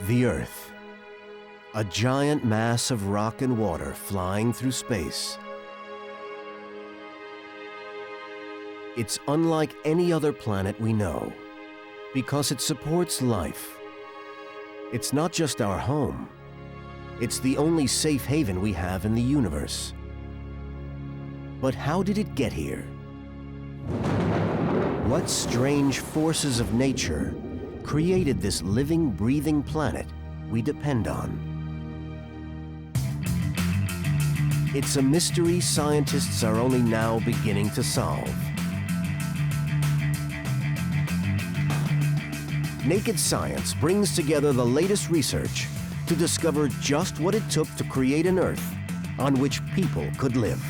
The Earth, a giant mass of rock and water flying through space. It's unlike any other planet we know because it supports life. It's not just our home, it's the only safe haven we have in the universe. But how did it get here? What strange forces of nature created this living, breathing planet we depend on? It's a mystery scientists are only now beginning to solve. Naked Science brings together the latest research to discover just what it took to create an Earth on which people could live.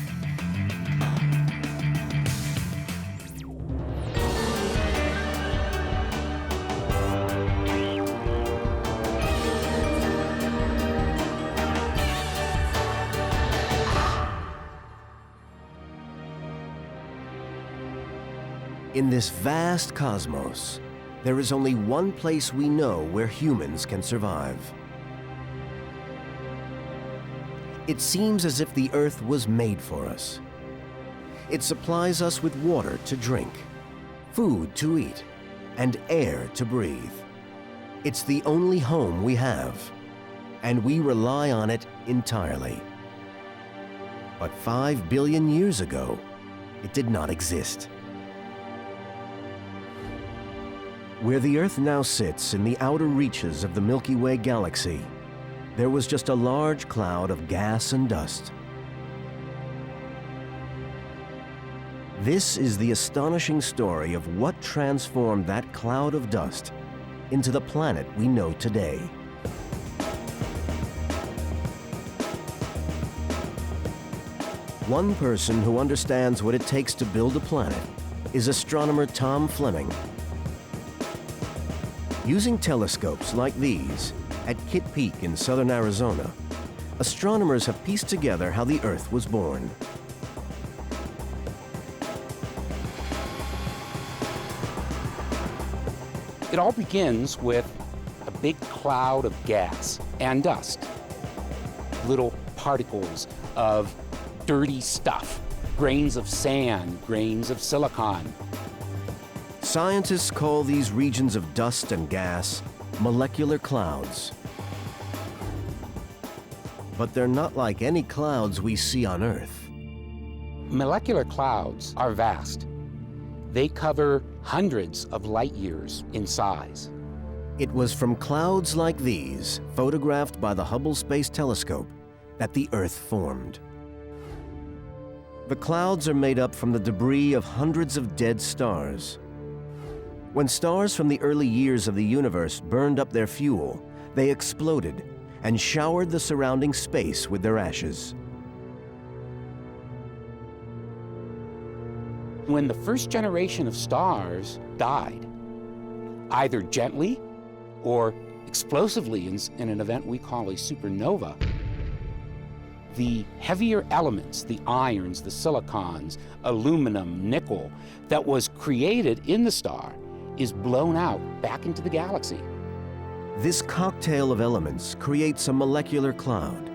In this vast cosmos, there is only one place we know where humans can survive. It seems as if the Earth was made for us. It supplies us with water to drink, food to eat, and air to breathe. It's the only home we have, and we rely on it entirely. But 5 billion years ago, it did not exist. Where the Earth now sits in the outer reaches of the Milky Way galaxy, there was just a large cloud of gas and dust. This is the astonishing story of what transformed that cloud of dust into the planet we know today. One person who understands what it takes to build a planet is astronomer Tom Fleming. Using telescopes like these at Kitt Peak in southern Arizona, astronomers have pieced together how the Earth was born. It all begins with a big cloud of gas and dust, little particles of dirty stuff, grains of sand, grains of silicon. Scientists call these regions of dust and gas molecular clouds. But they're not like any clouds we see on Earth. Molecular clouds are vast. They cover hundreds of light years in size. It was from clouds like these, photographed by the Hubble Space Telescope, that the Earth formed. The clouds are made up from the debris of hundreds of dead stars. When stars from the early years of the universe burned up their fuel, they exploded and showered the surrounding space with their ashes. When the first generation of stars died, either gently or explosively in an event we call a supernova, the heavier elements, the irons, the silicons, aluminum, nickel, that was created in the star is blown out back into the galaxy. This cocktail of elements creates a molecular cloud.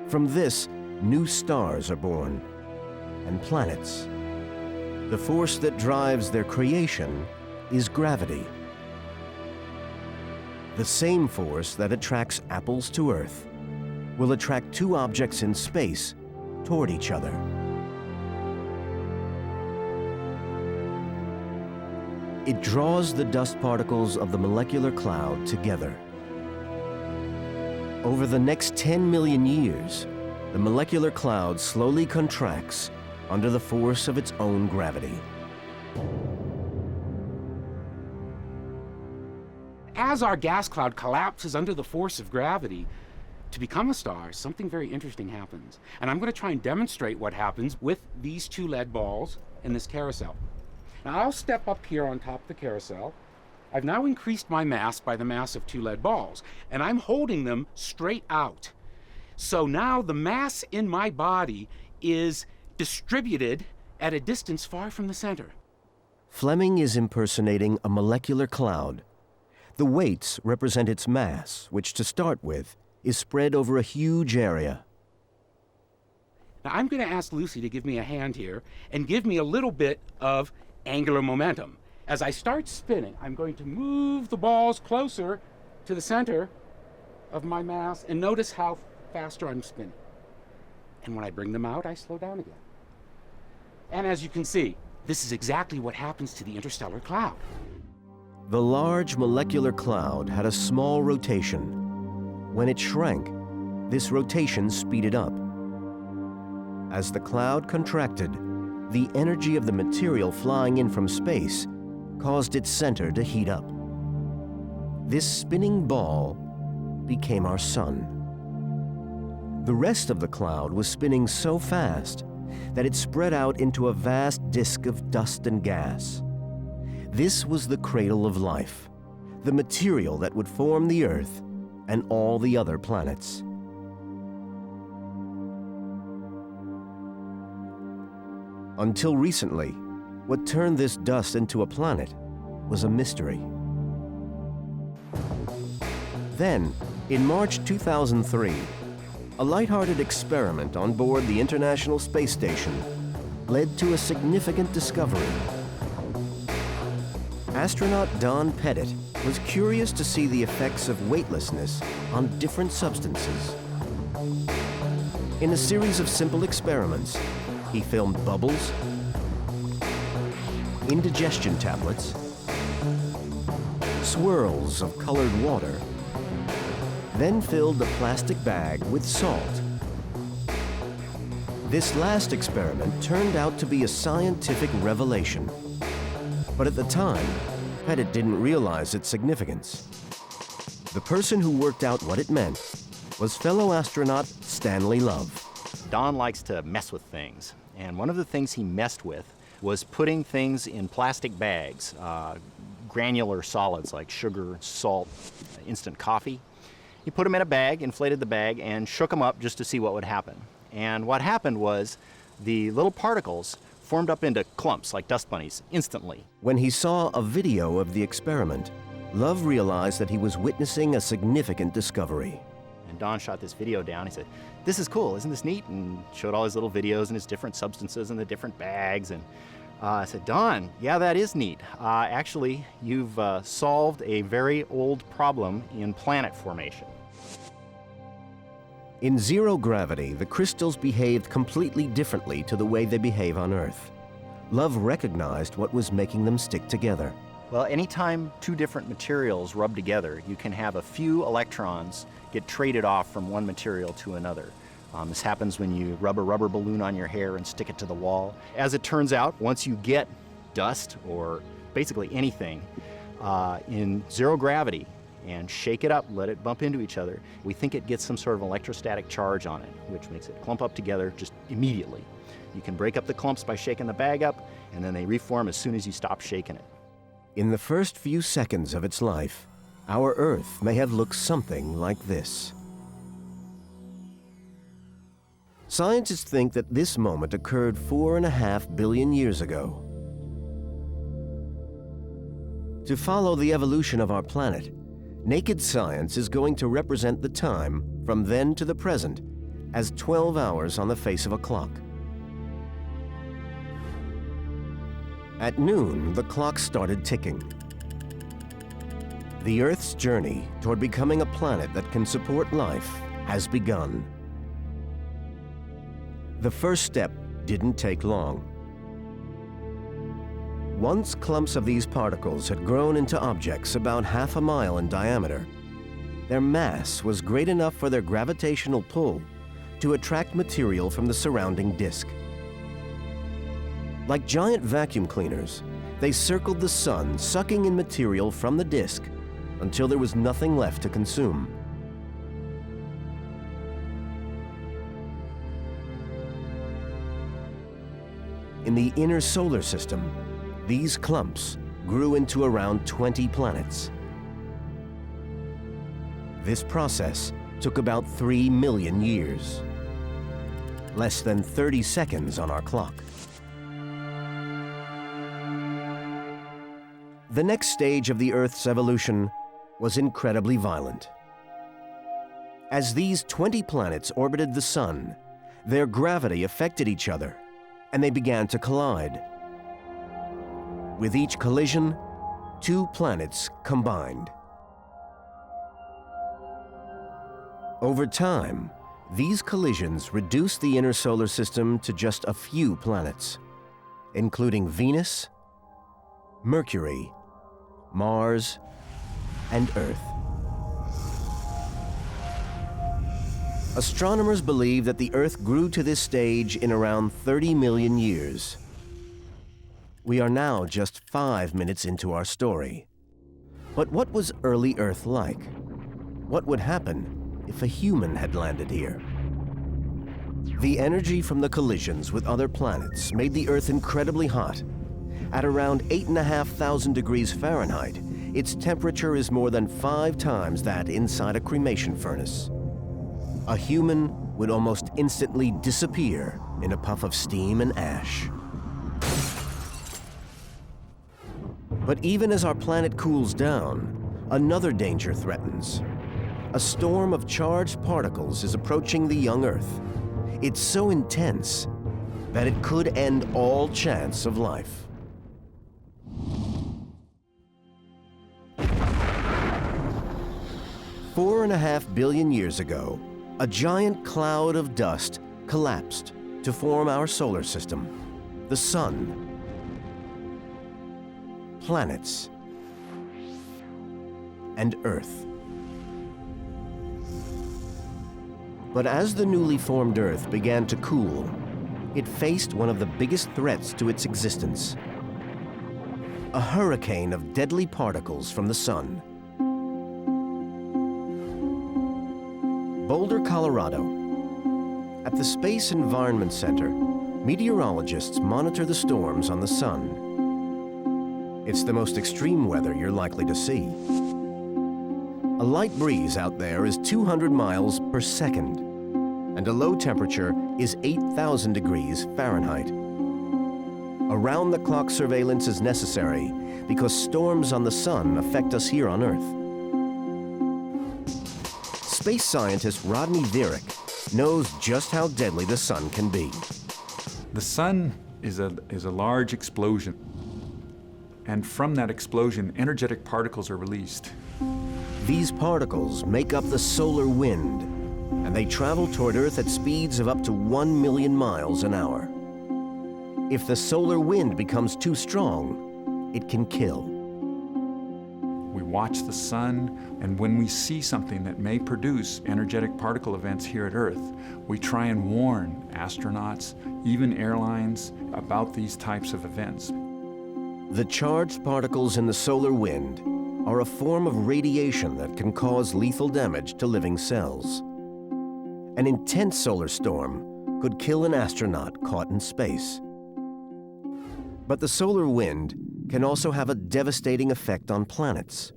From this, new stars are born, and planets. The force that drives their creation is gravity. The same force that attracts apples to Earth will attract two objects in space toward each other. It draws the dust particles of the molecular cloud together. Over the next 10 million years, the molecular cloud slowly contracts under the force of its own gravity. As our gas cloud collapses under the force of gravity, to become a star, something very interesting happens. And I'm going to try and demonstrate what happens with these two lead balls and this carousel. Now I'll step up here on top of the carousel. I've now increased my mass by the mass of two lead balls, and I'm holding them straight out. So now the mass in my body is distributed at a distance far from the center. Fleming is impersonating a molecular cloud. The weights represent its mass, which to start with is spread over a huge area. Now I'm going to ask Lucy to give me a hand here and give me a little bit of angular momentum. As I start spinning, I'm going to move the balls closer to the center of my mass and notice how faster I'm spinning. And when I bring them out, I slow down again. And as you can see, this is exactly what happens to the interstellar cloud. The large molecular cloud had a small rotation. When it shrank, this rotation speeded up. As the cloud contracted, the energy of the material flying in from space caused its center to heat up. This spinning ball became our sun. The rest of the cloud was spinning so fast that it spread out into a vast disk of dust and gas. This was the cradle of life, the material that would form the Earth and all the other planets. Until recently, what turned this dust into a planet was a mystery. Then, in March 2003, a lighthearted experiment on board the International Space Station led to a significant discovery. Astronaut Don Pettit was curious to see the effects of weightlessness on different substances. In a series of simple experiments, he filmed bubbles, indigestion tablets, swirls of colored water, then filled the plastic bag with salt. This last experiment turned out to be a scientific revelation. But at the time, Pettit didn't realize its significance. The person who worked out what it meant was fellow astronaut Stanley Love. Don likes to mess with things, and one of the things he messed with was putting things in plastic bags, granular solids like sugar, salt, instant coffee. He put them in a bag, inflated the bag, and shook them up just to see what would happen. And what happened was the little particles formed up into clumps like dust bunnies instantly. When he saw a video of the experiment, Love realized that he was witnessing a significant discovery. And Don shot this video down. He said, "This is cool, isn't this neat?" And showed all his little videos and his different substances and the different bags. And I said, "Don, yeah, that is neat. Actually, you've solved a very old problem in planet formation." In zero gravity, the crystals behaved completely differently to the way they behave on Earth. Love recognized what was making them stick together. Well, anytime two different materials rub together, you can have a few electrons get traded off from one material to another. This happens when you rub a rubber balloon on your hair and stick it to the wall. As it turns out, once you get dust or basically anything in zero gravity and shake it up, let it bump into each other, we think it gets some sort of electrostatic charge on it, which makes it clump up together just immediately. You can break up the clumps by shaking the bag up, and then they reform as soon as you stop shaking it. In the first few seconds of its life, our Earth may have looked something like this. Scientists think that this moment occurred 4.5 billion years ago. To follow the evolution of our planet, naked science is going to represent the time from then to the present as 12 hours on the face of a clock. At noon, the clock started ticking. The Earth's journey toward becoming a planet that can support life has begun. The first step didn't take long. Once clumps of these particles had grown into objects about 1/2 mile in diameter, their mass was great enough for their gravitational pull to attract material from the surrounding disk. Like giant vacuum cleaners, they circled the sun, sucking in material from the disk until there was nothing left to consume. In the inner solar system, these clumps grew into around 20 planets. This process took about 3 million years, less than 30 seconds on our clock. The next stage of the Earth's evolution was incredibly violent. As these 20 planets orbited the Sun, their gravity affected each other, and they began to collide. With each collision, 2 planets combined. Over time, these collisions reduced the inner solar system to just a few planets, including Venus, Mercury, Mars, and Earth. Astronomers believe that the Earth grew to this stage in around 30 million years. We are now just 5 minutes into our story. But what was early Earth like? What would happen if a human had landed here? The energy from the collisions with other planets made the Earth incredibly hot. At around 8,500 degrees Fahrenheit, its temperature is more than 5 times that inside a cremation furnace. A human would almost instantly disappear in a puff of steam and ash. But even as our planet cools down, another danger threatens. A storm of charged particles is approaching the young Earth. It's so intense that it could end all chance of life. Four and a half billion years ago, a giant cloud of dust collapsed to form our solar system, the Sun, planets, and Earth. But as the newly formed Earth began to cool, it faced one of the biggest threats to its existence: a hurricane of deadly particles from the Sun. Boulder, Colorado. At the Space Environment Center, meteorologists monitor the storms on the Sun. It's the most extreme weather you're likely to see. A light breeze out there is 200 miles per second, and a low temperature is 8,000 degrees Fahrenheit. Around-the-clock surveillance is necessary because storms on the Sun affect us here on Earth. Space scientist Rodney Viereck knows just how deadly the Sun can be. The Sun is a large explosion, and from that explosion, energetic particles are released. These particles make up the solar wind, and they travel toward Earth at speeds of up to 1 million miles an hour. If the solar wind becomes too strong, it can kill. We watch the Sun, and when we see something that may produce energetic particle events here at Earth, we try and warn astronauts, even airlines, about these types of events. The charged particles in the solar wind are a form of radiation that can cause lethal damage to living cells. An intense solar storm could kill an astronaut caught in space. But the solar wind can also have a devastating effect on planets.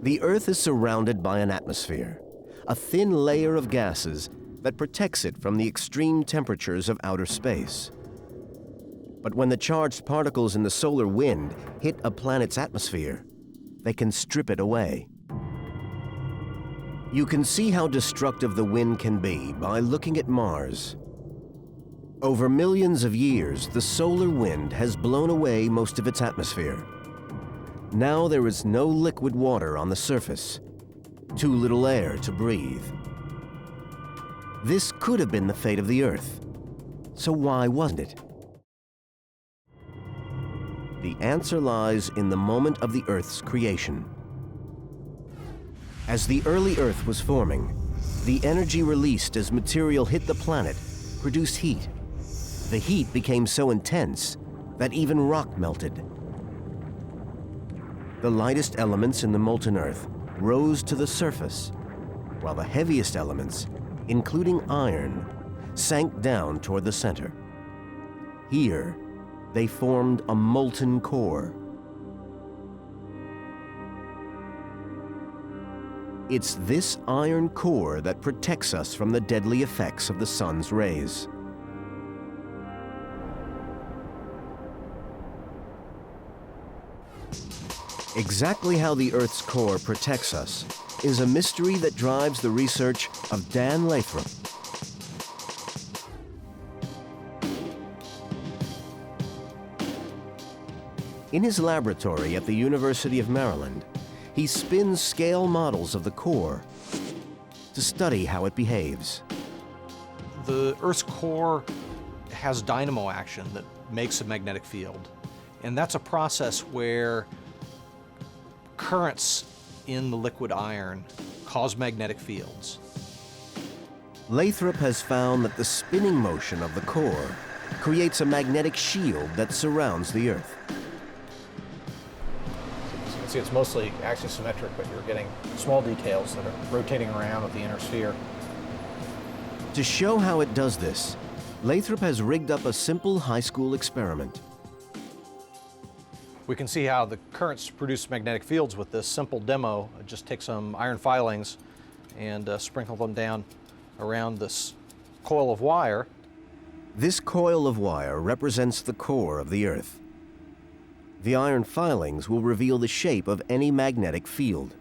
The Earth is surrounded by an atmosphere, a thin layer of gases that protects it from the extreme temperatures of outer space. But when the charged particles in the solar wind hit a planet's atmosphere, they can strip it away. You can see how destructive the wind can be by looking at Mars. Over millions of years, the solar wind has blown away most of its atmosphere. Now there is no liquid water on the surface, too little air to breathe. This could have been the fate of the Earth. So why wasn't it? The answer lies in the moment of the Earth's creation. As the early Earth was forming, the energy released as material hit the planet produced heat. The heat became so intense that even rock melted. The lightest elements in the molten Earth rose to the surface, while the heaviest elements, including iron, sank down toward the center. Here, they formed a molten core. It's this iron core that protects us from the deadly effects of the sun's rays. Exactly how the Earth's core protects us is a mystery that drives the research of Dan Lathrop. In his laboratory at the University of Maryland, he spins scale models of the core to study how it behaves. The Earth's core has dynamo action that makes a magnetic field. And that's a process where currents in the liquid iron cause magnetic fields. Lathrop has found that the spinning motion of the core creates a magnetic shield that surrounds the Earth. You can see it's mostly axisymmetric, but you're getting small details that are rotating around with the inner sphere. To show how it does this, Lathrop has rigged up a simple high school experiment. We can see how the currents produce magnetic fields with this simple demo. Just take some iron filings and sprinkle them down around this coil of wire. This coil of wire represents the core of the Earth. The iron filings will reveal the shape of any magnetic field.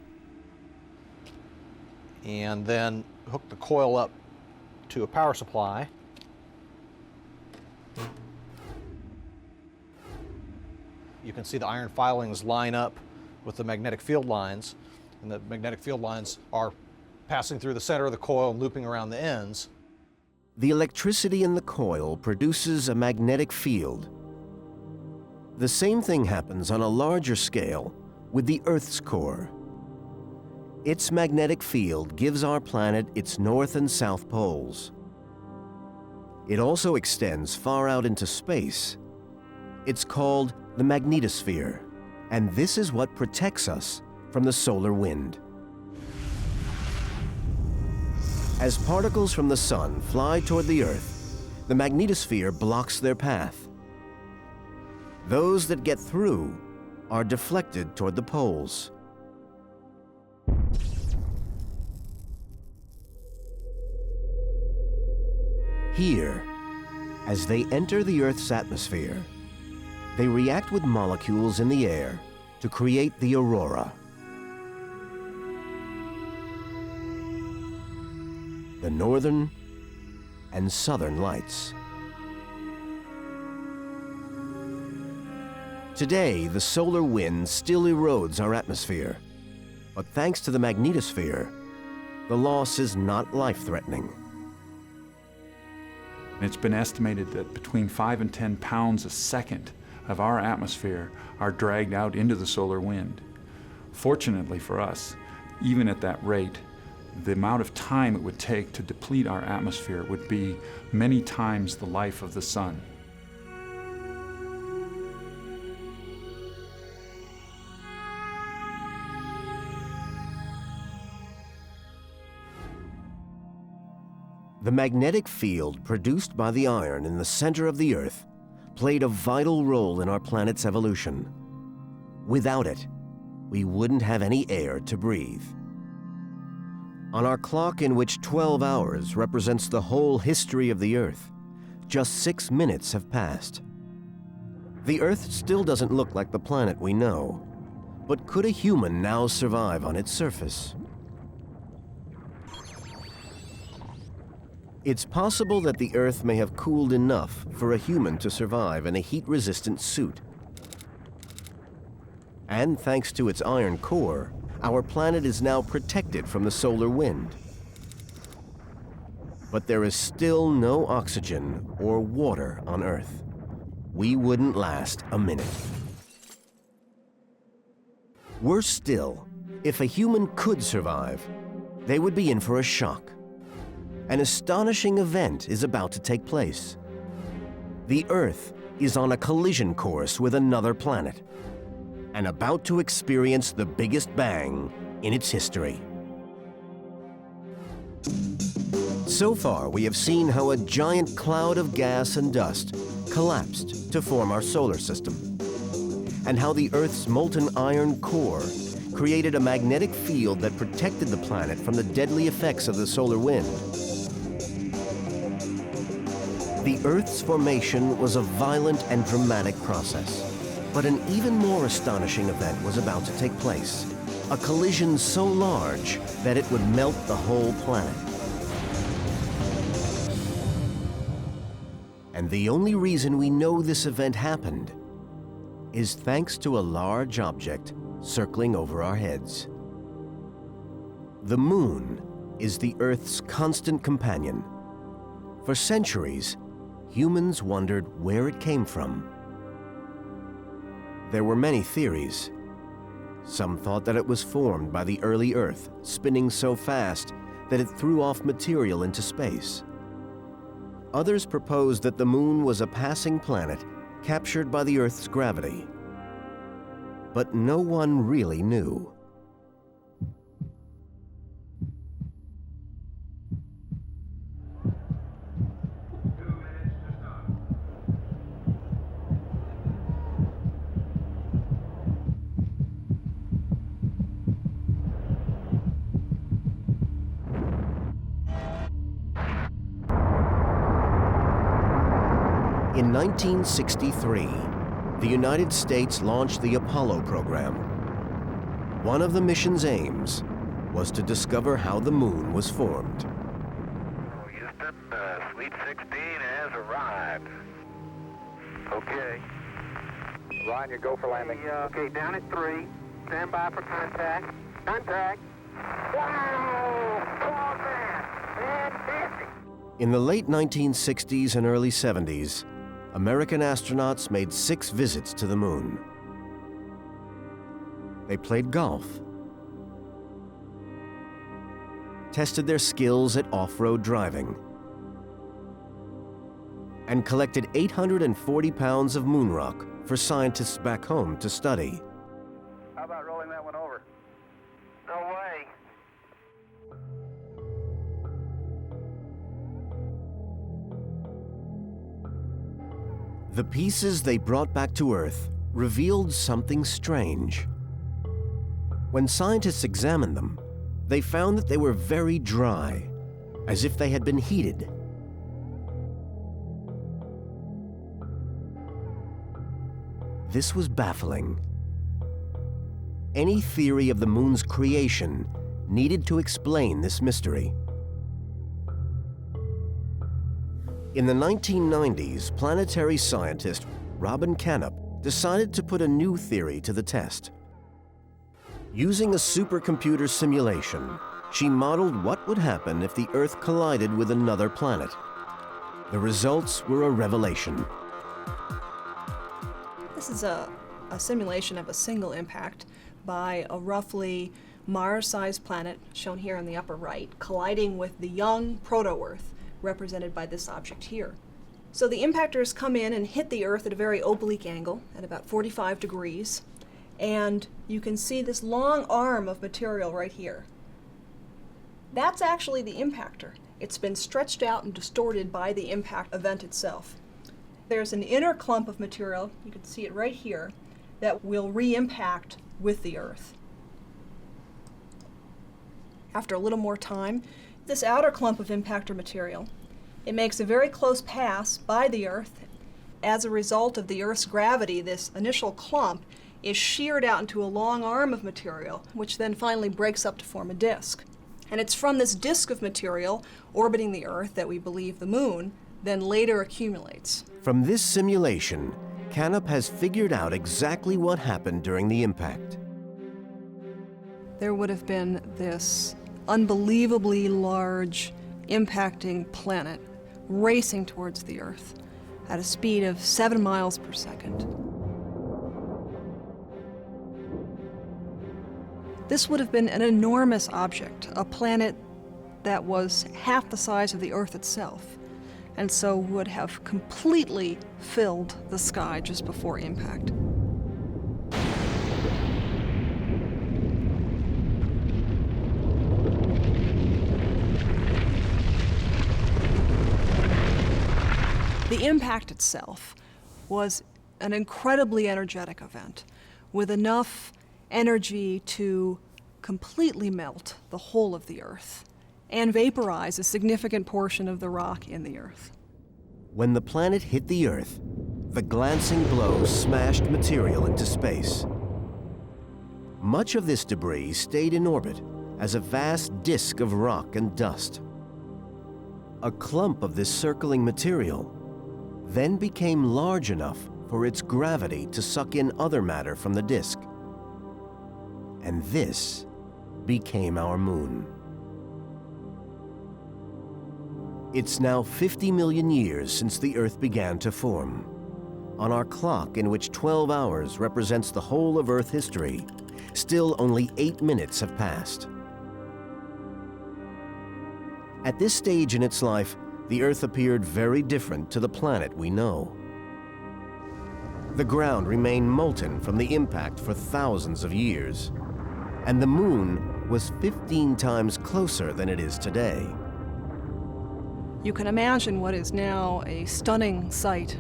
And then hook the coil up to a power supply. You can see the iron filings line up with the magnetic field lines, and the magnetic field lines are passing through the center of the coil and looping around the ends. The electricity in the coil produces a magnetic field. The same thing happens on a larger scale with the Earth's core. Its magnetic field gives our planet its north and south poles. It also extends far out into space. It's called the magnetosphere, and this is what protects us from the solar wind. As particles from the sun fly toward the Earth, the magnetosphere blocks their path. Those that get through are deflected toward the poles. Here, as they enter the Earth's atmosphere, they react with molecules in the air to create the aurora. The northern and southern lights. Today, the solar wind still erodes our atmosphere, but thanks to the magnetosphere, the loss is not life-threatening. It's been estimated that between 5 and 10 pounds a second of our atmosphere are dragged out into the solar wind. Fortunately for us, even at that rate, the amount of time it would take to deplete our atmosphere would be many times the life of the sun. The magnetic field produced by the iron in the center of the Earth played a vital role in our planet's evolution. Without it, we wouldn't have any air to breathe. On our clock, in which 12 hours represents the whole history of the Earth, just 6 minutes have passed. The Earth still doesn't look like the planet we know, but could a human now survive on its surface? It's possible that the Earth may have cooled enough for a human to survive in a heat-resistant suit. And thanks to its iron core, our planet is now protected from the solar wind. But there is still no oxygen or water on Earth. We wouldn't last a minute. Worse still, if a human could survive, they would be in for a shock. An astonishing event is about to take place. The Earth is on a collision course with another planet and about to experience the biggest bang in its history. So far, we have seen how a giant cloud of gas and dust collapsed to form our solar system, and how the Earth's molten iron core created a magnetic field that protected the planet from the deadly effects of the solar wind. The Earth's formation was a violent and dramatic process, But an even more astonishing event was about to take place. A collision so large that it would melt the whole planet. And the only reason we know this event happened is thanks to a large object circling over our heads. The moon is the Earth's constant companion. For centuries, humans wondered where it came from. There were many theories. Some thought that it was formed by the early Earth, spinning so fast that it threw off material into space. Others proposed that the moon was a passing planet captured by the Earth's gravity. But no one really knew. In 1963, the United States launched the Apollo program. One of the mission's aims was to discover how the moon was formed. Houston, Sweet 16 has arrived. Okay. Ryan, you go for landing. Okay, down at 3. Stand by for contact. Contact. Wow! Come on, man. Fantastic. In the late 1960s and early 70s, American astronauts made 6 visits to the moon. They played golf, tested their skills at off-road driving, and collected 840 pounds of moon rock for scientists back home to study. How about rolling that one over? No way. The pieces they brought back to Earth revealed something strange. When scientists examined them, they found that they were very dry, as if they had been heated. This was baffling. Any theory of the moon's creation needed to explain this mystery. In the 1990s, planetary scientist Robin Canup decided to put a new theory to the test. Using a supercomputer simulation, she modeled what would happen if the Earth collided with another planet. The results were a revelation. This is a simulation of a single impact by a roughly Mars-sized planet, shown here in the upper right, colliding with the young proto-Earth, represented by this object here. So the impactors come in and hit the Earth at a very oblique angle, at about 45 degrees, and you can see this long arm of material right here. That's actually the impactor. It's been stretched out and distorted by the impact event itself. There's an inner clump of material, you can see it right here, that will re-impact with the Earth. After a little more time, this outer clump of impactor material, it makes a very close pass by the Earth. As a result of the Earth's gravity, this initial clump is sheared out into a long arm of material, which then finally breaks up to form a disk. And it's from this disk of material orbiting the Earth that we believe the moon then later accumulates. From this simulation, Canup has figured out exactly what happened during the impact. There would have been this unbelievably large impacting planet racing towards the Earth at a speed of 7 miles per second. This would have been an enormous object, a planet that was half the size of the Earth itself, and so would have completely filled the sky just before impact. The impact itself was an incredibly energetic event with enough energy to completely melt the whole of the Earth and vaporize a significant portion of the rock in the Earth. When the planet hit the Earth, the glancing blow smashed material into space. Much of this debris stayed in orbit as a vast disk of rock and dust. A clump of this circling material then became large enough for its gravity to suck in other matter from the disk. And this became our moon. It's now 50 million years since the Earth began to form. On our clock, in which 12 hours represents the whole of Earth history, still only 8 minutes have passed. At this stage in its life, the Earth appeared very different to the planet we know. The ground remained molten from the impact for thousands of years, and the moon was 15 times closer than it is today. You can imagine what is now a stunning sight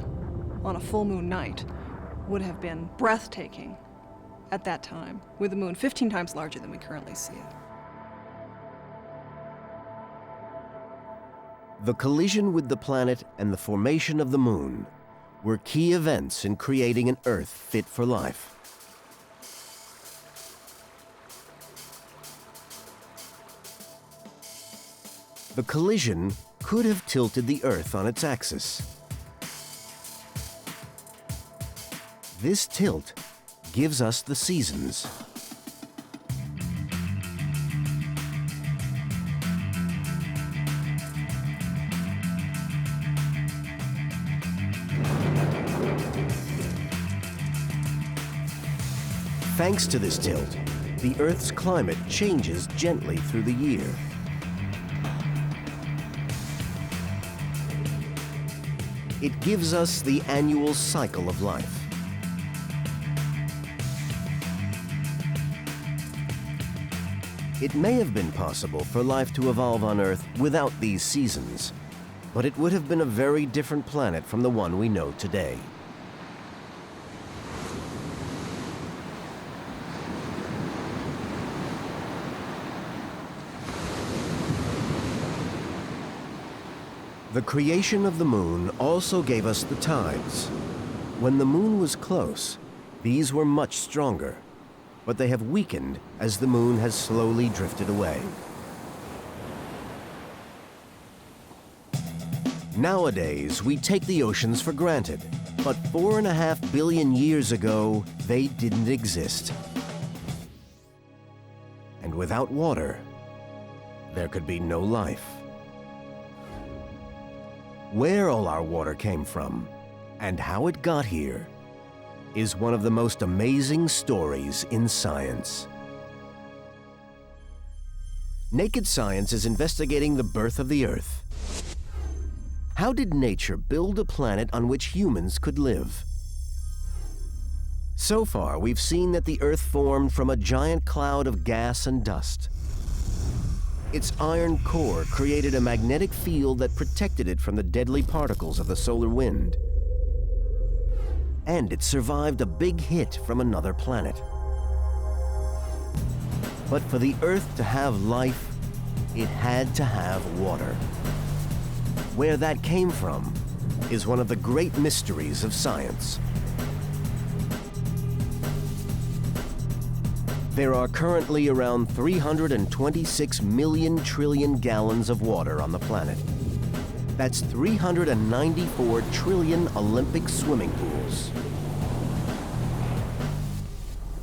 on a full moon night would have been breathtaking at that time, with the moon 15 times larger than we currently see it. The collision with the planet and the formation of the moon were key events in creating an Earth fit for life. The collision could have tilted the Earth on its axis. This tilt gives us the seasons. Thanks to this tilt, the Earth's climate changes gently through the year. It gives us the annual cycle of life. It may have been possible for life to evolve on Earth without these seasons, but it would have been a very different planet from the one we know today. The creation of the moon also gave us the tides. When the moon was close, these were much stronger, but they have weakened as the moon has slowly drifted away. Nowadays, we take the oceans for granted, but 4.5 billion years ago, they didn't exist. And without water, there could be no life. Where all our water came from and how it got here is one of the most amazing stories in science. Naked Science is investigating the birth of the Earth. How did nature build a planet on which humans could live? So far, we've seen that the Earth formed from a giant cloud of gas and dust. Its iron core created a magnetic field that protected it from the deadly particles of the solar wind. And it survived a big hit from another planet. But for the Earth to have life, it had to have water. Where that came from is one of the great mysteries of science. There are currently around 326 million trillion gallons of water on the planet. That's 394 trillion Olympic swimming pools.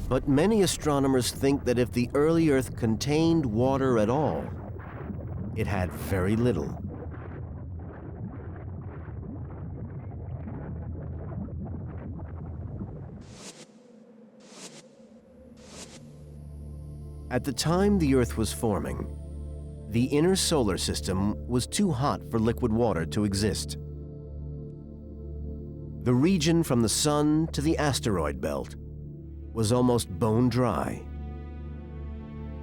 But many astronomers think that if the early Earth contained water at all, it had very little. At the time the Earth was forming, the inner solar system was too hot for liquid water to exist. The region from the Sun to the asteroid belt was almost bone dry.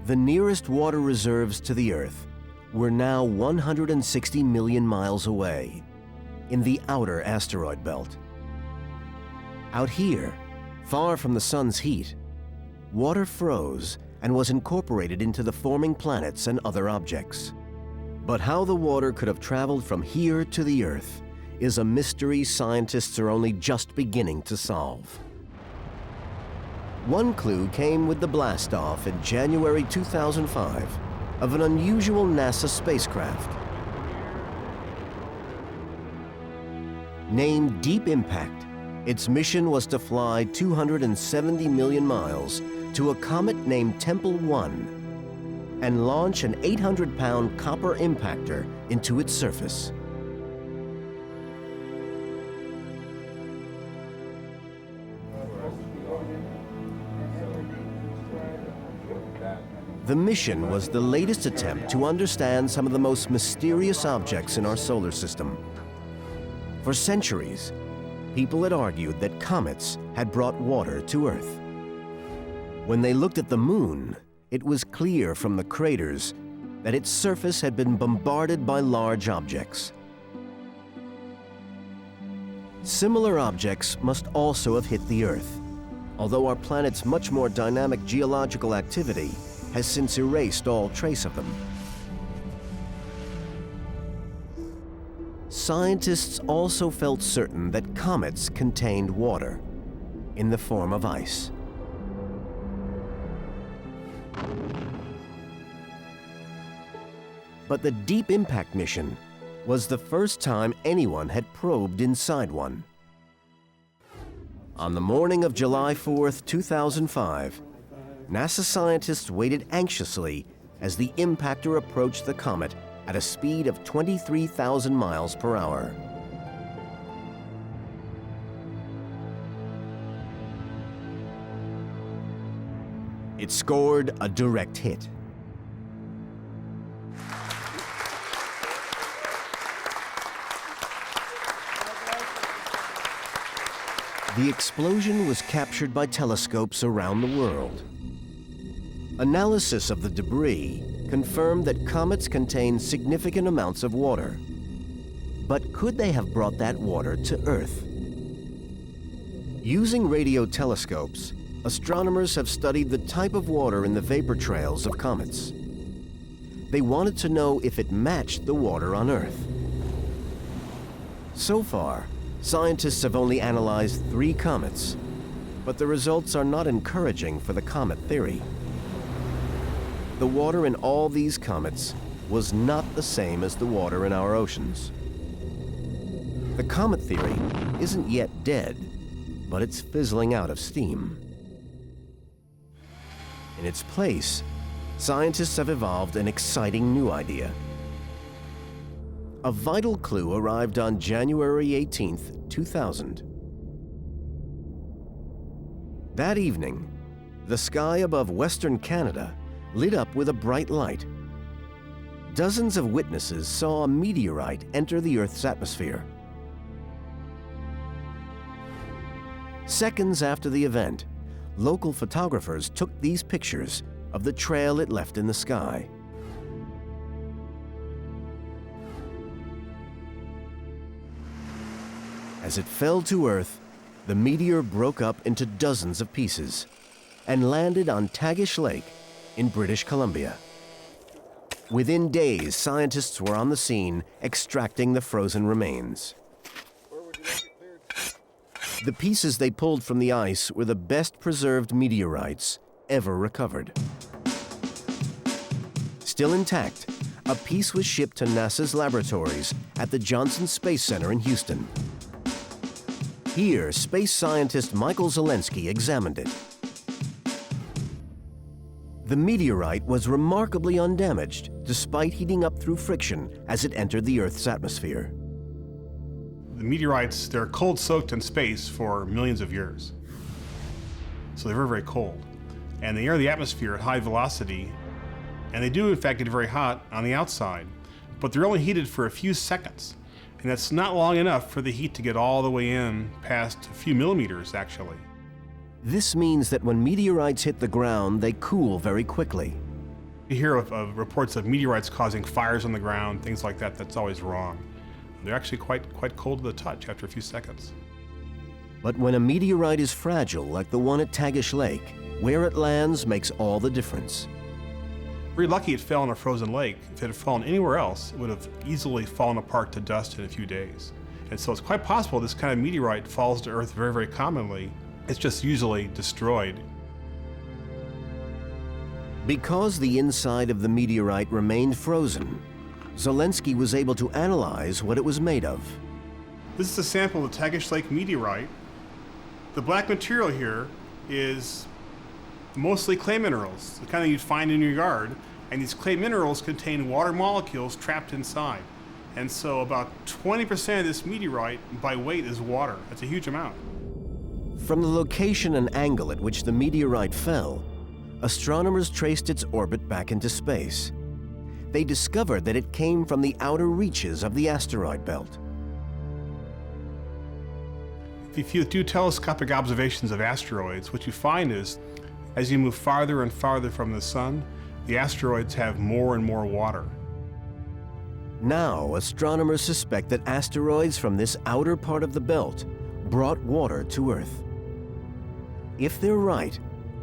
The nearest water reserves to the Earth were now 160 million miles away, in the outer asteroid belt. Out here, far from the Sun's heat, water froze and was incorporated into the forming planets and other objects. But how the water could have traveled from here to the Earth is a mystery scientists are only just beginning to solve. One clue came with the blastoff in January 2005 of an unusual NASA spacecraft. Named Deep Impact, its mission was to fly 270 million miles to a comet named Tempel 1 and launch an 800-pound copper impactor into its surface. The mission was the latest attempt to understand some of the most mysterious objects in our solar system. For centuries, people had argued that comets had brought water to Earth. When they looked at the moon, it was clear from the craters that its surface had been bombarded by large objects. Similar objects must also have hit the Earth, although our planet's much more dynamic geological activity has since erased all trace of them. Scientists also felt certain that comets contained water in the form of ice. But the Deep Impact mission was the first time anyone had probed inside one. On the morning of July 4th, 2005, NASA scientists waited anxiously as the impactor approached the comet at a speed of 23,000 miles per hour. It scored a direct hit. The explosion was captured by telescopes around the world. Analysis of the debris confirmed that comets contain significant amounts of water. But could they have brought that water to Earth? Using radio telescopes, astronomers have studied the type of water in the vapor trails of comets. They wanted to know if it matched the water on Earth. So far, scientists have only analyzed 3 comets, but the results are not encouraging for the comet theory. The water in all these comets was not the same as the water in our oceans. The comet theory isn't yet dead, but it's fizzling out of steam. In its place, scientists have evolved an exciting new idea. A vital clue arrived on January 18th, 2000. That evening, the sky above Western Canada lit up with a bright light. Dozens of witnesses saw a meteorite enter the Earth's atmosphere. Seconds after the event, local photographers took these pictures of the trail it left in the sky. As it fell to Earth, the meteor broke up into dozens of pieces and landed on Tagish Lake in British Columbia. Within days, scientists were on the scene extracting the frozen remains. The pieces they pulled from the ice were the best preserved meteorites ever recovered. Still intact, a piece was shipped to NASA's laboratories at the Johnson Space Center in Houston. Here, space scientist Michael Zelensky examined it. The meteorite was remarkably undamaged, despite heating up through friction as it entered the Earth's atmosphere. The meteorites, they're cold soaked in space for millions of years. So they're very, very cold. And they enter the atmosphere at high velocity, and they do in fact get very hot on the outside, but they're only heated for a few seconds. And that's not long enough for the heat to get all the way in past a few millimeters, actually. This means that when meteorites hit the ground, they cool very quickly. You hear of reports of meteorites causing fires on the ground, things like that. That's always wrong. They're actually quite cold to the touch after a few seconds. But when a meteorite is fragile, like the one at Tagish Lake, where it lands makes all the difference. Very lucky it fell in a frozen lake. If it had fallen anywhere else, it would have easily fallen apart to dust in a few days. And so it's quite possible this kind of meteorite falls to Earth very, very commonly. It's just usually destroyed. Because the inside of the meteorite remained frozen, Zelensky was able to analyze what it was made of. This is a sample of the Tagish Lake meteorite. The black material here is mostly clay minerals, the kind that you'd find in your yard. And these clay minerals contain water molecules trapped inside. And so about 20% of this meteorite by weight is water. That's a huge amount. From the location and angle at which the meteorite fell, astronomers traced its orbit back into space. They discovered that it came from the outer reaches of the asteroid belt. If you do telescopic observations of asteroids, what you find is, as you move farther and farther from the sun, the asteroids have more and more water. Now, astronomers suspect that asteroids from this outer part of the belt brought water to Earth. If they're right,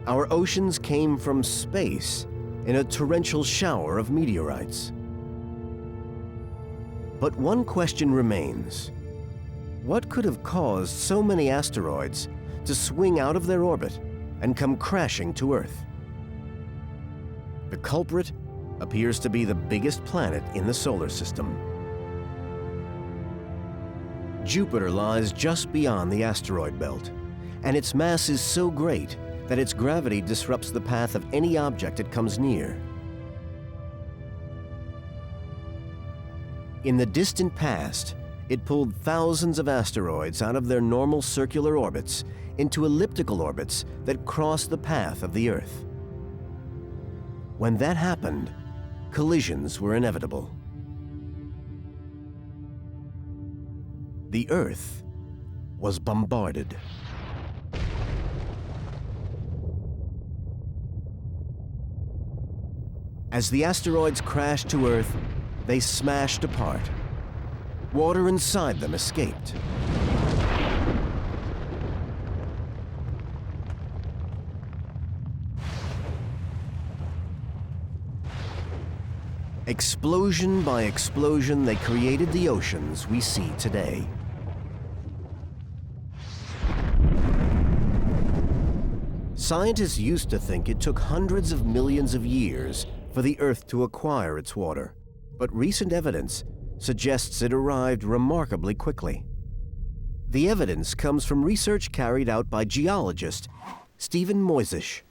our oceans came from space in a torrential shower of meteorites. But one question remains. What could have caused so many asteroids to swing out of their orbit and come crashing to Earth? The culprit appears to be the biggest planet in the solar system. Jupiter lies just beyond the asteroid belt, and its mass is so great that its gravity disrupts the path of any object it comes near. In the distant past, it pulled thousands of asteroids out of their normal circular orbits into elliptical orbits that crossed the path of the Earth. When that happened, collisions were inevitable. The Earth was bombarded. As the asteroids crashed to Earth, they smashed apart. Water inside them escaped. Explosion by explosion, they created the oceans we see today. Scientists used to think it took hundreds of millions of years for the Earth to acquire its water, but recent evidence suggests it arrived remarkably quickly. The evidence comes from research carried out by geologist Stephen Moisish.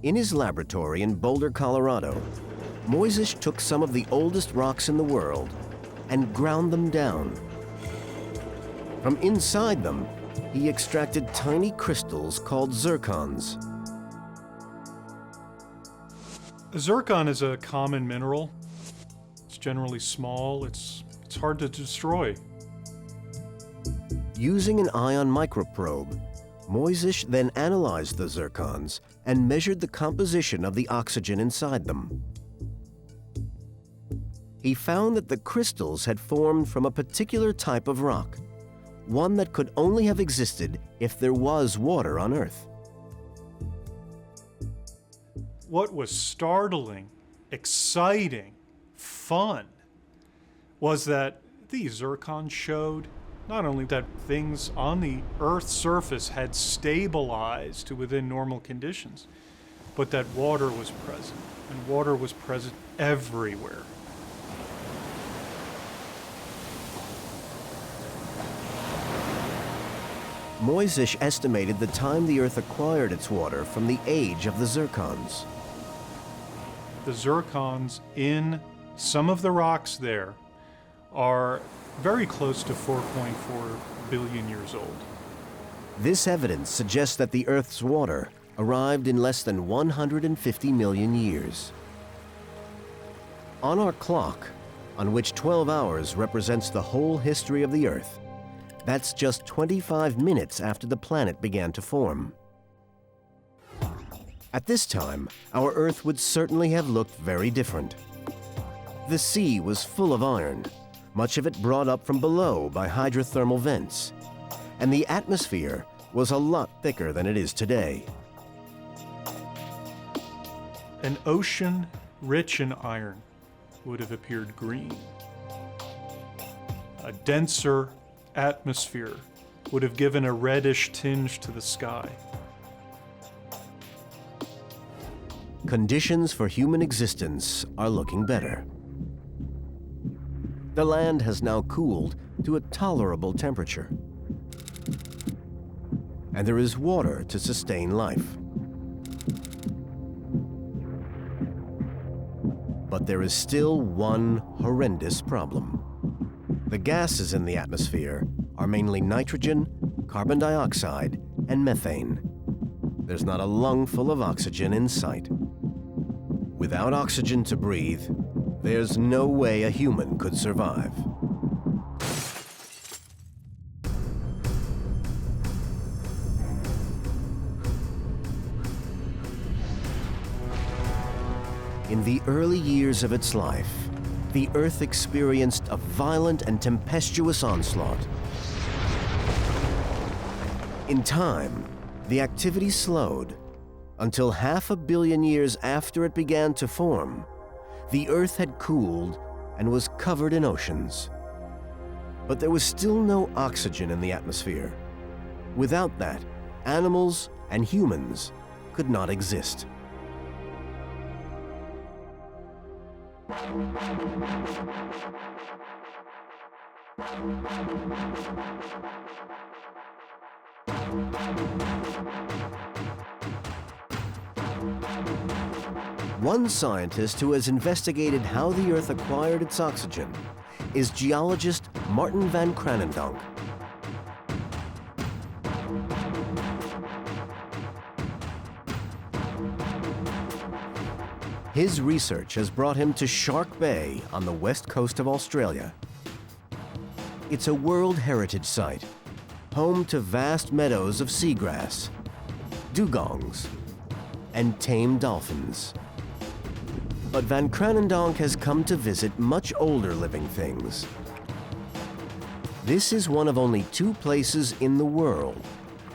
In his laboratory in Boulder, Colorado, Moisish took some of the oldest rocks in the world and ground them down. From inside them, he extracted tiny crystals called zircons. Zircon is a common mineral. It's generally small. It's hard to destroy. Using an ion microprobe, Moisish then analyzed the zircons and measured the composition of the oxygen inside them. He found that the crystals had formed from a particular type of rock, one that could only have existed if there was water on Earth. What was startling, exciting, fun was that these zircons showed not only that things on the Earth's surface had stabilized to within normal conditions, but that water was present, and water was present everywhere. Moisish estimated the time the Earth acquired its water from the age of the zircons. The zircons in some of the rocks there are very close to 4.4 billion years old. This evidence suggests that the Earth's water arrived in less than 150 million years. On our clock, on which 12 hours represents the whole history of the Earth, that's just 25 minutes after the planet began to form. At this time, our Earth would certainly have looked very different. The sea was full of iron, much of it brought up from below by hydrothermal vents, and the atmosphere was a lot thicker than it is today. An ocean rich in iron would have appeared green. a denser atmosphere would have given a reddish tinge to the sky. Conditions for human existence are looking better. The land has now cooled to a tolerable temperature. And there is water to sustain life. But there is still one horrendous problem. The gases in the atmosphere are mainly nitrogen, carbon dioxide, and methane. There's not a lungful of oxygen in sight. Without oxygen to breathe, there's no way a human could survive. In the early years of its life, the Earth experienced a violent and tempestuous onslaught. In time, the activity slowed until 500 million years after it began to form, the Earth had cooled and was covered in oceans. But there was still no oxygen in the atmosphere. Without that, animals and humans could not exist. One scientist who has investigated how the Earth acquired its oxygen is geologist Martin van Kranendonk. His research has brought him to Shark Bay on the west coast of Australia. It's a World Heritage Site, home to vast meadows of seagrass, dugongs, and tame dolphins. But Van Kranendonk has come to visit much older living things. This is one of only 2 places in the world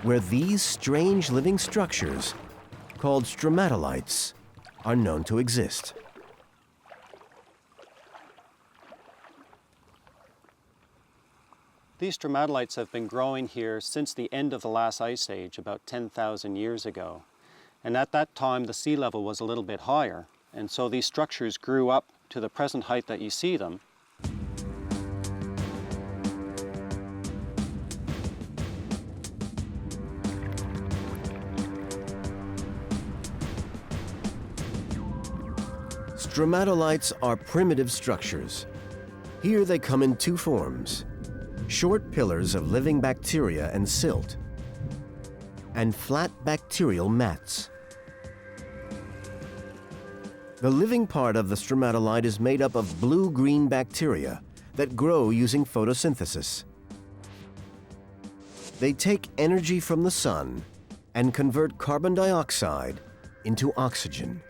where these strange living structures, called stromatolites, are known to exist. These stromatolites have been growing here since the end of the last ice age, about 10,000 years ago. And at that time, the sea level was a little bit higher. And so these structures grew up to the present height that you see them. Stromatolites are primitive structures. Here they come in 2 forms: short pillars of living bacteria and silt, and flat bacterial mats. The living part of the stromatolite is made up of blue-green bacteria that grow using photosynthesis. They take energy from the sun and convert carbon dioxide into oxygen.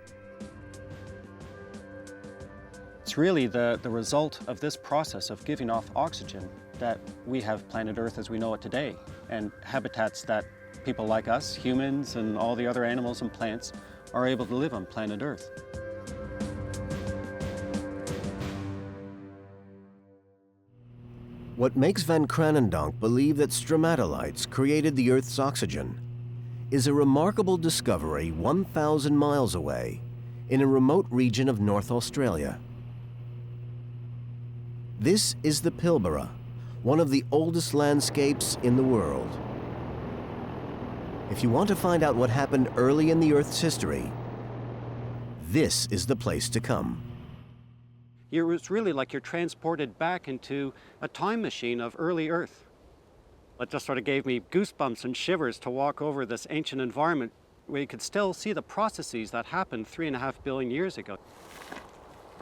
It's really the result of this process of giving off oxygen that we have planet Earth as we know it today, and habitats that people like us, humans, and all the other animals and plants are able to live on planet Earth. What makes Van Kranendonk believe that stromatolites created the Earth's oxygen is a remarkable discovery 1,000 miles away in a remote region of North Australia. This is the Pilbara, one of the oldest landscapes in the world. If you want to find out what happened early in the Earth's history, this is the place to come. It's really like you're transported back into a time machine of early Earth. It just sort of gave me goosebumps and shivers to walk over this ancient environment where you could still see the processes that happened 3.5 billion years ago.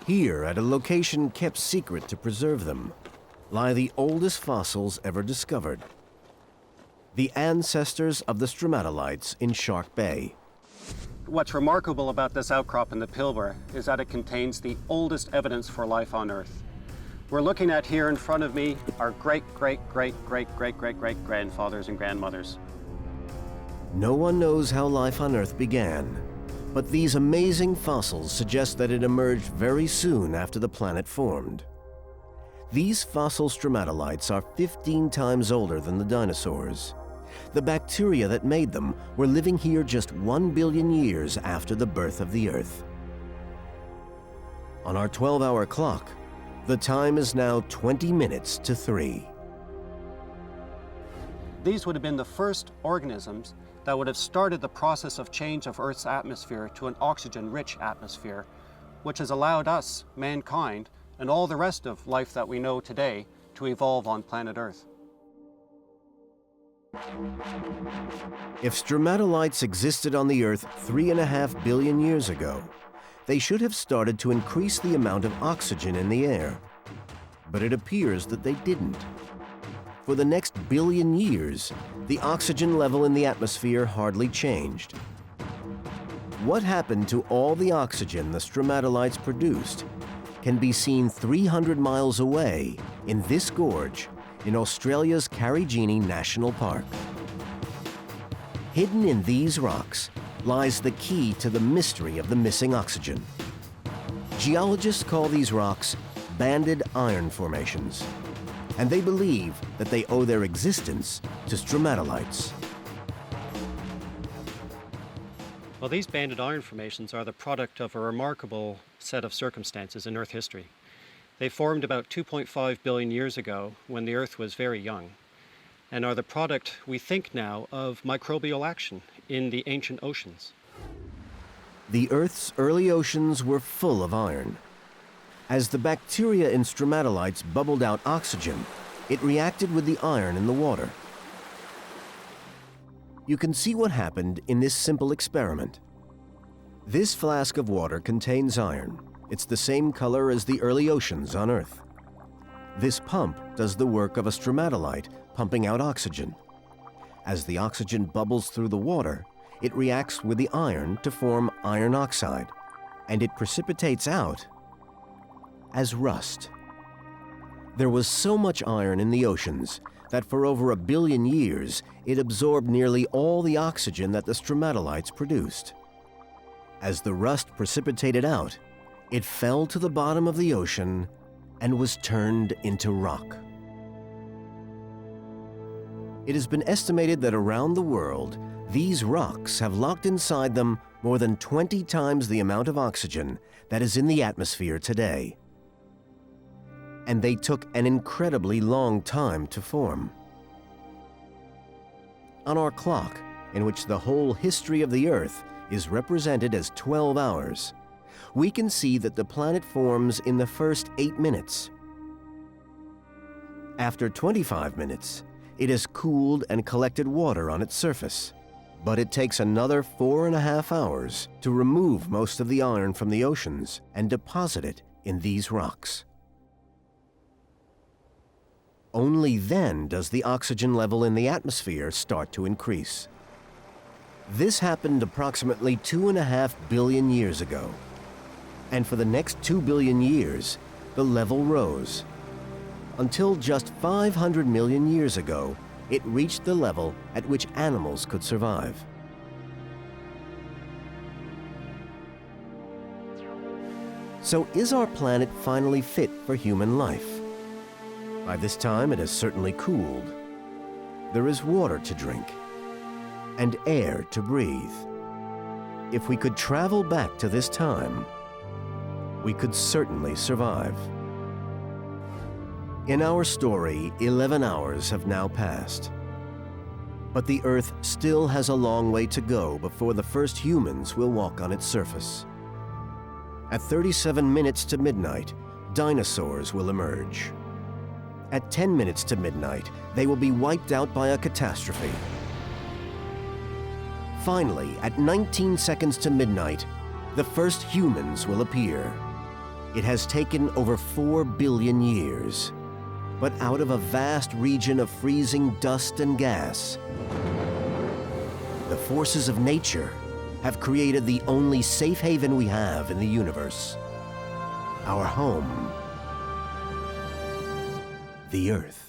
Here, at a location kept secret to preserve them, lie the oldest fossils ever discovered. The ancestors of the stromatolites in Shark Bay. What's remarkable about this outcrop in the Pilbara is that it contains the oldest evidence for life on Earth. We're looking at here in front of me our great-great-great-great-great-great-great-grandfathers and grandmothers. No one knows how life on Earth began, but these amazing fossils suggest that it emerged very soon after the planet formed. These fossil stromatolites are 15 times older than the dinosaurs. The bacteria that made them were living here just 1 billion years after the birth of the Earth. On our 12-hour clock, the time is now 20 minutes to 3. These would have been the first organisms that would have started the process of change of Earth's atmosphere to an oxygen-rich atmosphere, which has allowed us, mankind, and all the rest of life that we know today to evolve on planet Earth. If stromatolites existed on the Earth 3.5 billion years ago, they should have started to increase the amount of oxygen in the air. But it appears that they didn't. For the next billion years, the oxygen level in the atmosphere hardly changed. What happened to all the oxygen the stromatolites produced can be seen 300 miles away in this gorge in Australia's Karijini National Park. Hidden in these rocks lies the key to the mystery of the missing oxygen. Geologists call these rocks banded iron formations, and they believe that they owe their existence to stromatolites. Well, these banded iron formations are the product of a remarkable set of circumstances in Earth history. They formed about 2.5 billion years ago when the Earth was very young, and are the product, we think now, of microbial action in the ancient oceans. The Earth's early oceans were full of iron. As the bacteria in stromatolites bubbled out oxygen, it reacted with the iron in the water. You can see what happened in this simple experiment. This flask of water contains iron. It's the same color as the early oceans on Earth. This pump does the work of a stromatolite pumping out oxygen. As the oxygen bubbles through the water, it reacts with the iron to form iron oxide, and it precipitates out as rust. There was so much iron in the oceans that for over 1 billion years, it absorbed nearly all the oxygen that the stromatolites produced. As the rust precipitated out, it fell to the bottom of the ocean and was turned into rock. It has been estimated that around the world, these rocks have locked inside them more than 20 times the amount of oxygen that is in the atmosphere today. And they took an incredibly long time to form. On our clock, in which the whole history of the Earth is represented as 12 hours, we can see that the planet forms in the first 8 minutes. After 25 minutes, it has cooled and collected water on its surface, but it takes another 4.5 hours to remove most of the iron from the oceans and deposit it in these rocks. Only then does the oxygen level in the atmosphere start to increase. This happened approximately 2.5 billion years ago. And for the next 2 billion years, the level rose. Until just 500 million years ago, it reached the level at which animals could survive. So is our planet finally fit for human life? By this time, it has certainly cooled. There is water to drink and air to breathe. If we could travel back to this time, we could certainly survive. In our story, 11 hours have now passed. But the Earth still has a long way to go before the first humans will walk on its surface. At 37 minutes to midnight, dinosaurs will emerge. At 10 minutes to midnight, they will be wiped out by a catastrophe. Finally, at 19 seconds to midnight, the first humans will appear. It has taken over 4 billion years. But out of a vast region of freezing dust and gas, the forces of nature have created the only safe haven we have in the universe. Our home, the Earth.